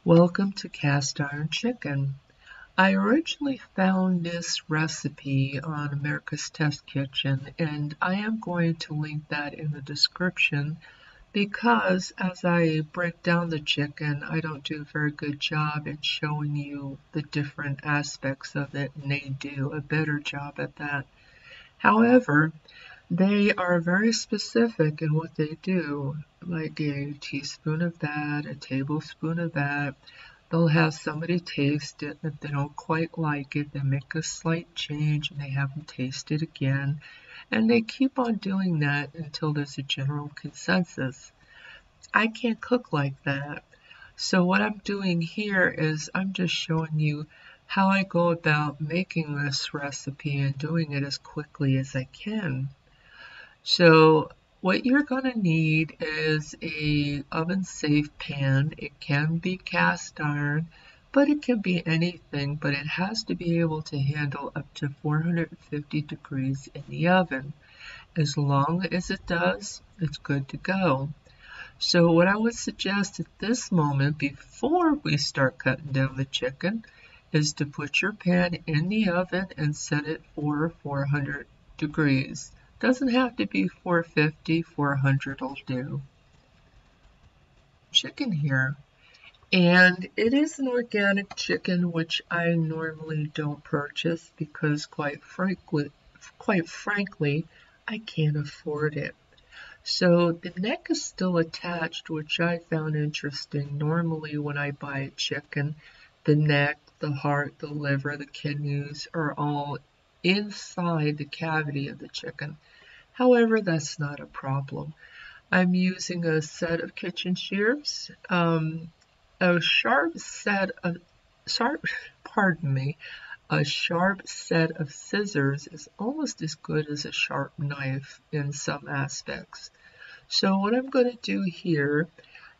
Welcome to Cast Iron Chicken. I originally found this recipe on America's Test Kitchen, and I am going to link that in the description because as I break down the chicken, I don't do a very good job in showing you the different aspects of it, and they do a better job at that. However, they are very specific in what they do, like a teaspoon of that, a tablespoon of that. They'll have somebody taste it. If they don't quite like it, they make a slight change and they have them taste it again. And they keep on doing that until there's a general consensus. I can't cook like that. So what I'm doing here is I'm just showing you how I go about making this recipe and doing it as quickly as I can. So what you're going to need is a oven safe pan. It can be cast iron, but it can be anything, but it has to be able to handle up to 450 degrees in the oven. As long as it does, it's good to go. So what I would suggest at this moment, before we start cutting down the chicken, is to put your pan in the oven and set it for 400 degrees. Doesn't have to be 450, 400 will do. Chicken here. And it is an organic chicken, which I normally don't purchase because quite frankly, I can't afford it. So the neck is still attached, which I found interesting. Normally when I buy a chicken, the neck, the heart, the liver, the kidneys are all inside the cavity of the chicken. However, that's not a problem. I'm using a set of kitchen shears, a sharp set of scissors is almost as good as a sharp knife in some aspects. So what I'm going to do here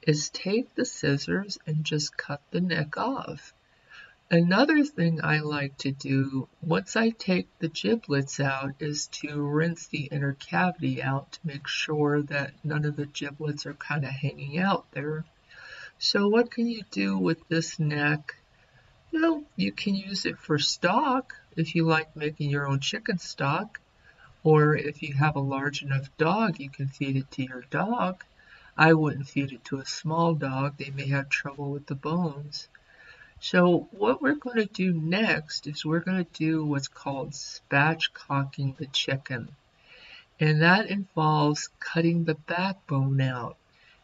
is take the scissors and just cut the neck off. Another thing I like to do once I take the giblets out is to rinse the inner cavity out to make sure that none of the giblets are kind of hanging out there. So what can you do with this neck? Well, you can use it for stock if you like making your own chicken stock, or if you have a large enough dog, you can feed it to your dog. I wouldn't feed it to a small dog. They may have trouble with the bones. So what we're going to do next is we're going to do what's called spatchcocking the chicken. And that involves cutting the backbone out.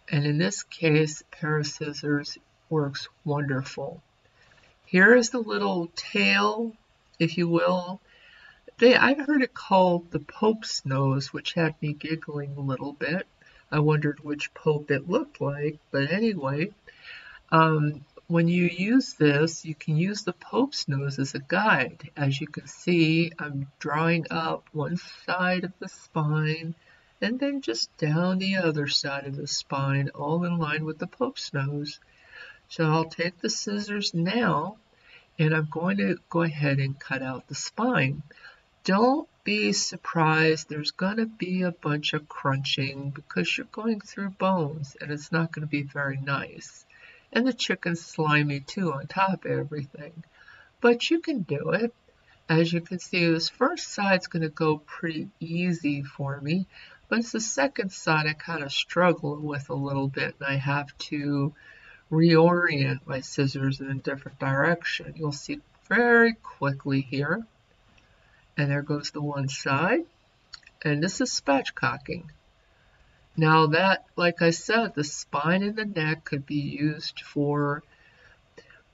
And in this case, a pair of scissors works wonderful. Here is the little tail, if you will. I've heard it called the Pope's nose, which had me giggling a little bit. I wondered which Pope it looked like, but anyway. When you use this, you can use the Pope's nose as a guide. As you can see, I'm drawing up one side of the spine and then just down the other side of the spine, all in line with the Pope's nose. So I'll take the scissors now and I'm going to go ahead and cut out the spine. Don't be surprised, there's going to be a bunch of crunching because you're going through bones and it's not going to be very nice. And the chicken's slimy too on top of everything. But you can do it. As you can see, this first side's going to go pretty easy for me, but it's the second side I kind of struggle with a little bit, and I have to reorient my scissors in a different direction. You'll see very quickly here. And there goes the one side. And this is spatchcocking. Now that, like I said, the spine and the neck could be used for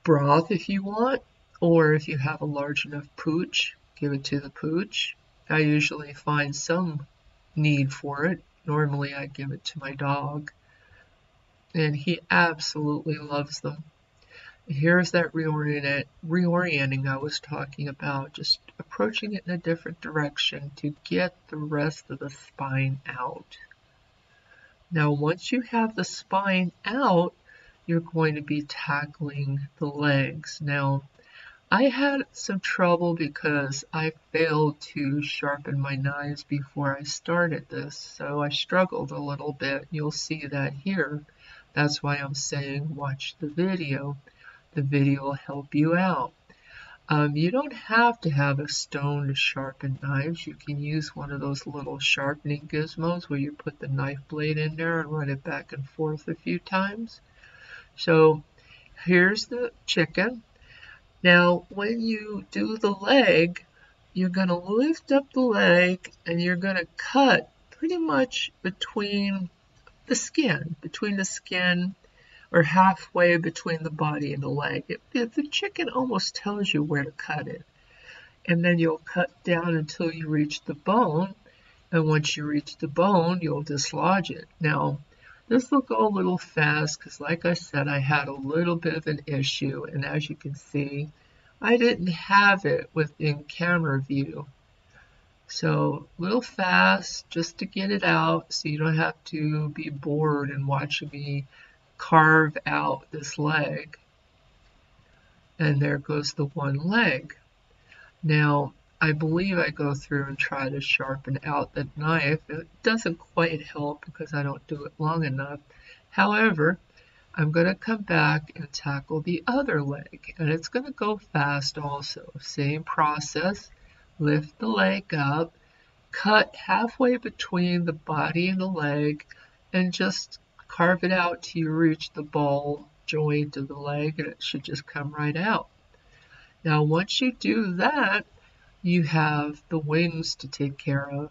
broth if you want, or if you have a large enough pooch, give it to the pooch. I usually find some need for it. Normally I give it to my dog, and he absolutely loves them. Here's that reorienting I was talking about, just approaching it in a different direction to get the rest of the spine out. Now, once you have the spine out, you're going to be tackling the legs. Now, I had some trouble because I failed to sharpen my knives before I started this, so I struggled a little bit. You'll see that here. That's why I'm saying watch the video. the video will help you out. You don't have to have a stone to sharpen knives. You can use one of those little sharpening gizmos where you put the knife blade in there and run it back and forth a few times. So here's the chicken. Now, when you do the leg, you're going to lift up the leg and you're going to cut pretty much between the skin or halfway between the body and the leg. The chicken almost tells you where to cut it. And then you'll cut down until you reach the bone. And once you reach the bone, you'll dislodge it. Now, this will go a little fast because, like I said, I had a little bit of an issue. And as you can see, I didn't have it within camera view. So a little fast just to get it out so you don't have to be bored and watching me carve out this leg. And there goes the one leg. Now, I believe I go through and try to sharpen out the knife. It doesn't quite help because I don't do it long enough. However, I'm going to come back and tackle the other leg. And it's going to go fast also. Same process. Lift the leg up. Cut halfway between the body and the leg. And just carve it out till you reach the ball joint of the leg. And it should just come right out. Now, once you do that, you have the wings to take care of.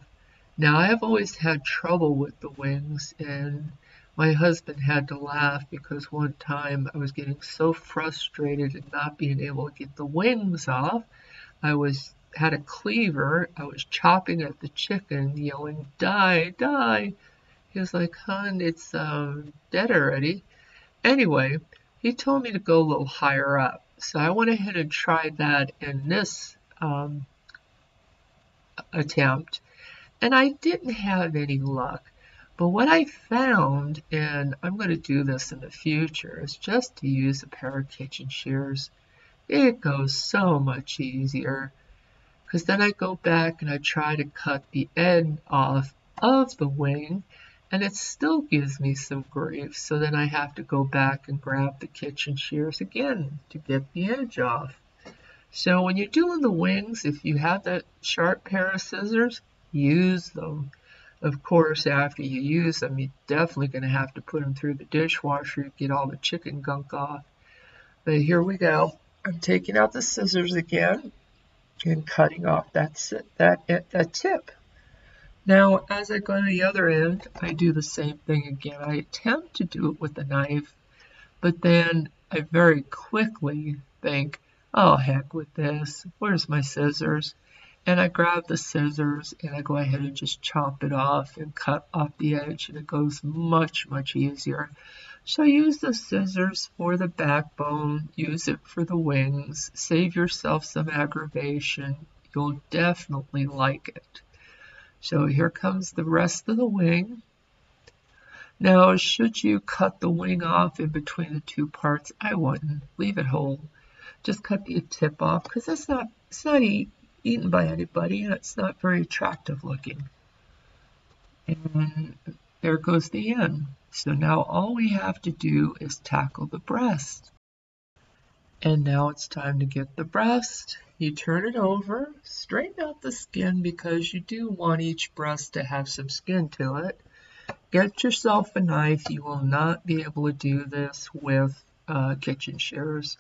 Now, I have always had trouble with the wings, and my husband had to laugh because one time I was getting so frustrated at not being able to get the wings off. I had a cleaver. I was chopping at the chicken, yelling, "Die, die." He was like, "Hon, it's dead already." Anyway, he told me to go a little higher up. So I went ahead and tried that in this attempt, and I didn't have any luck. But what I found, and I'm going to do this in the future, is just to use a pair of kitchen shears. It goes so much easier, because then I go back and I try to cut the end off of the wing, and it still gives me some grief. So then I have to go back and grab the kitchen shears again to get the edge off. So when you're doing the wings, if you have that sharp pair of scissors, use them. Of course, after you use them, you're definitely going to have to put them through the dishwasher to get all the chicken gunk off. But here we go. I'm taking out the scissors again and cutting off that tip. Now, as I go to the other end, I do the same thing again. I attempt to do it with a knife, but then I very quickly think, oh, heck with this. Where's my scissors? And I grab the scissors and I go ahead and just chop it off and cut off the edge, and it goes much, much easier. So use the scissors for the backbone, use it for the wings, save yourself some aggravation. You'll definitely like it. So here comes the rest of the wing. Now, should you cut the wing off in between the two parts, I wouldn't. Leave it whole. Just cut the tip off because it's not eaten by anybody, and it's not very attractive looking. And there goes the end. So now all we have to do is tackle the breast. And now it's time to get the breast. You turn it over, straighten out the skin because you do want each breast to have some skin to it. Get yourself a knife. You will not be able to do this with kitchen shears.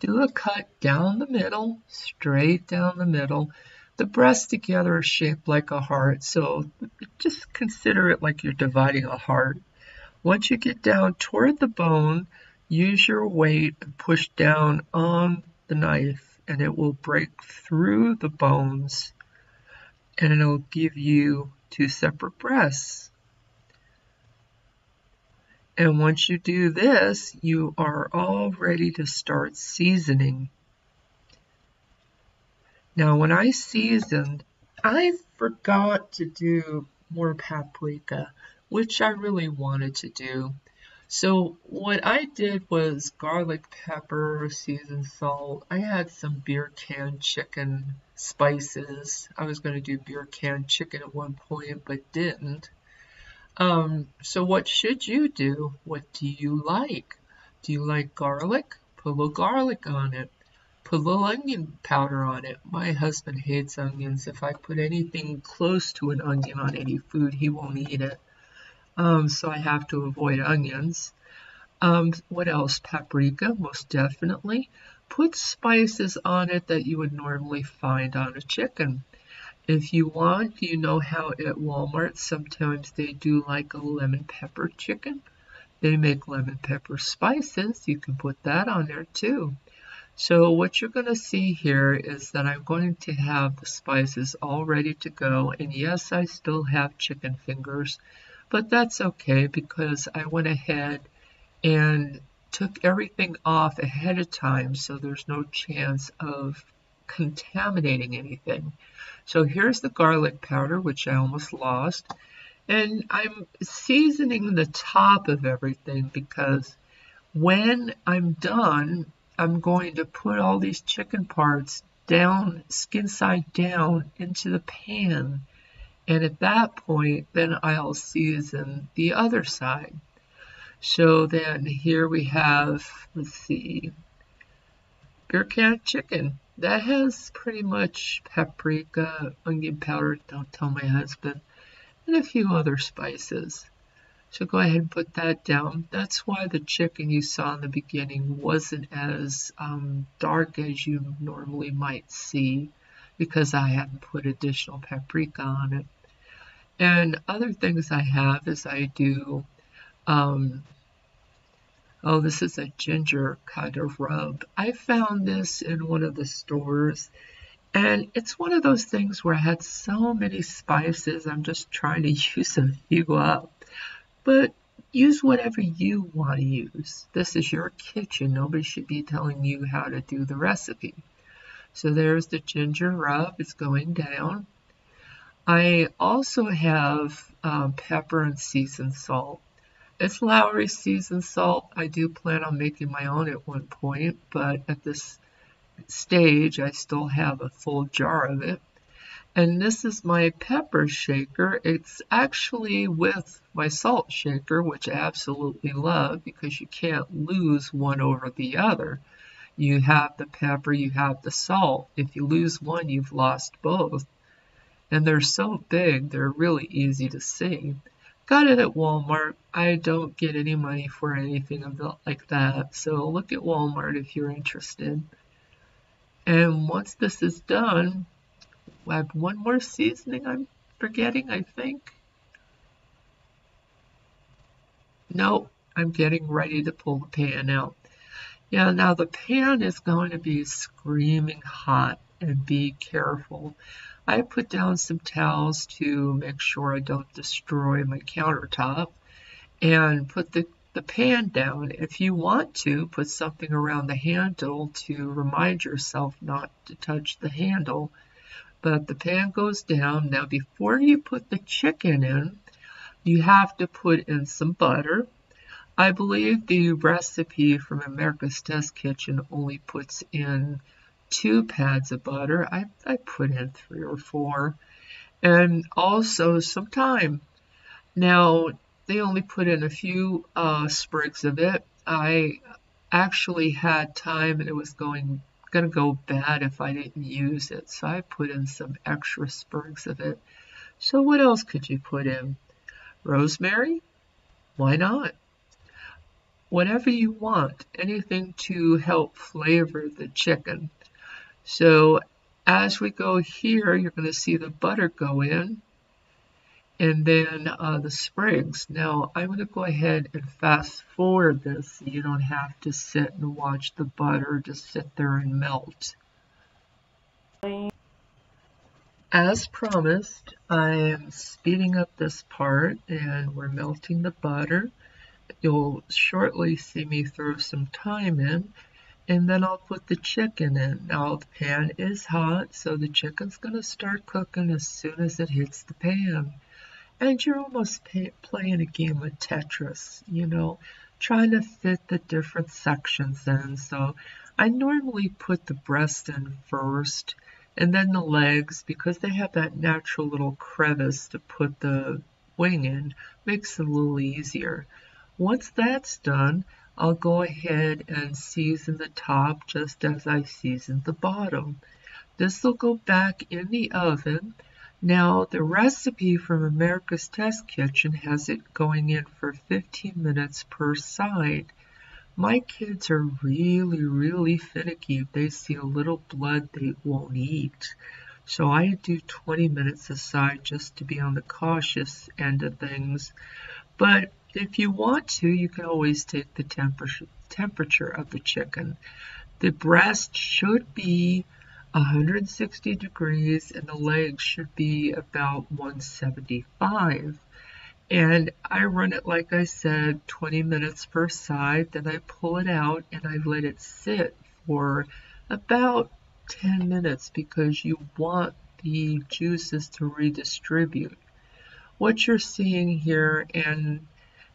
Do a cut down the middle, straight down the middle. The breasts together are shaped like a heart, so just consider it like you're dividing a heart. Once you get down toward the bone, use your weight and push down on the knife, and it will break through the bones, and it'll give you two separate breasts. And once you do this, you are all ready to start seasoning. Now, when I seasoned, I forgot to do more paprika, which I really wanted to do. So what I did was garlic, pepper, seasoned salt. I had some beer can chicken spices. I was going to do beer can chicken at one point, but didn't. So what should you do? What do you like? Do you like garlic? put a little garlic on it. Put a little onion powder on it. My husband hates onions. If I put anything close to an onion on any food, he won't eat it. So I have to avoid onions. What else? Paprika, most definitely. Put spices on it that you would normally find on a chicken. If you want, you know how at Walmart sometimes they do like a lemon pepper chicken. They make lemon pepper spices. You can put that on there too. So what you're going to see here is that I'm going to have the spices all ready to go. And yes, I still have chicken fingers, but that's okay because I went ahead and took everything off ahead of time so there's no chance of contaminating anything. So here's the garlic powder, which I almost lost. And I'm seasoning the top of everything because when I'm done, I'm going to put all these chicken parts down, skin side down, into the pan. And at that point, then I'll season the other side. So then here we have, let's see, beer can chicken. That has pretty much paprika, onion powder, don't tell my husband, and a few other spices. So go ahead and put that down. That's why the chicken you saw in the beginning wasn't as dark as you normally might see because I hadn't put additional paprika on it. And other things I have is I do, oh, this is a ginger kind of rub. I found this in one of the stores. And it's one of those things where I had so many spices, I'm just trying to use a few up. But use whatever you want to use. This is your kitchen. Nobody should be telling you how to do the recipe. So there's the ginger rub. It's going down. I also have pepper and seasoned salt. It's Lowry seasoned salt. I do plan on making my own at one point, but at this stage I still have a full jar of it. And this is my pepper shaker. It's actually with my salt shaker, which I absolutely love because you can't lose one over the other. You have the pepper, you have the salt. If you lose one, you've lost both. And they're so big, they're really easy to see. Got it at Walmart. I don't get any money for anything like that. So look at Walmart if you're interested. And once this is done, I have one more seasoning I'm forgetting, I think. Nope, I'm getting ready to pull the pan out. Yeah, now the pan is going to be screaming hot, and be careful. I put down some towels to make sure I don't destroy my countertop and put the pan down. If you want to, put something around the handle to remind yourself not to touch the handle. But the pan goes down. Now before you put the chicken in, you have to put in some butter. I believe the recipe from America's Test Kitchen only puts in 2 pads of butter. I put in 3 or 4. And also some thyme. Now they only put in a few sprigs of it. I actually had thyme and it was gonna go bad if I didn't use it, so I put in some extra sprigs of it. So what else could you put in? Rosemary? Why not? Whatever you want, anything to help flavor the chicken. So as we go here, you're going to see the butter go in, and then the sprigs. Now I'm going to go ahead and fast forward this so you don't have to sit and watch the butter just sit there and melt. As promised, I am speeding up this part and we're melting the butter. You'll shortly see me throw some thyme in, and then I'll put the chicken in. Now the pan is hot, so the chicken's going to start cooking as soon as it hits the pan. And you're almost playing a game of Tetris, you know, trying to fit the different sections in. So I normally put the breast in first, and then the legs, because they have that natural little crevice to put the wing in, makes it a little easier. Once that's done, I'll go ahead and season the top just as I seasoned the bottom. This will go back in the oven. Now, the recipe from America's Test Kitchen has it going in for 15 minutes per side. My kids are really finicky. If they see a little blood, they won't eat. So I do 20 minutes aside just to be on the cautious end of things. But if you want to, you can always take the temperature of the chicken. The breast should be 160 degrees and the legs should be about 175. And I run it, like I said, 20 minutes per side. Then I pull it out and I let it sit for about 10 minutes because you want the juices to redistribute. What you're seeing here, and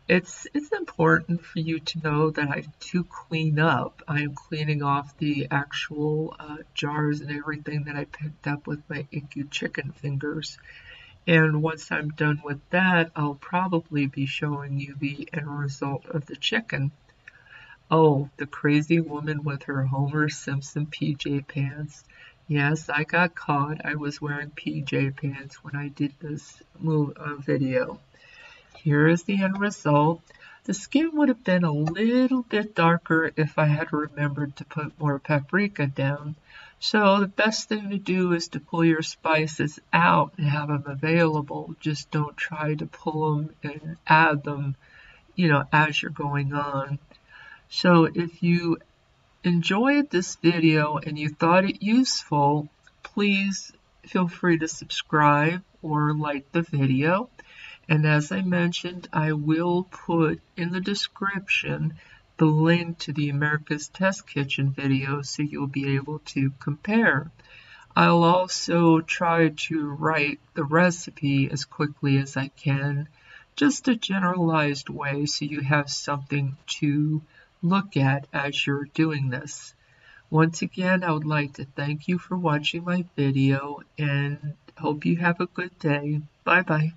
it's important for you to know that I do clean up. I am cleaning off the actual jars and everything that I picked up with my inky chicken fingers. And once I'm done with that, I'll probably be showing you the end result of the chicken. Oh, the crazy woman with her Homer Simpson PJ pants. Yes, I got caught. I was wearing PJ pants when I did this video. Here is the end result. The skin would have been a little bit darker if I had remembered to put more paprika down. So the best thing to do is to pull your spices out and have them available. Just don't try to pull them and add them, as you're going on. So if you enjoyed this video and you thought it useful, please feel free to subscribe or like the video. And as I mentioned, I will put in the description the link to the America's Test Kitchen video so you'll be able to compare. I'll also try to write the recipe as quickly as I can, just a generalized way so you have something to look at as you're doing this. Once again, I would like to thank you for watching my video and hope you have a good day. Bye bye.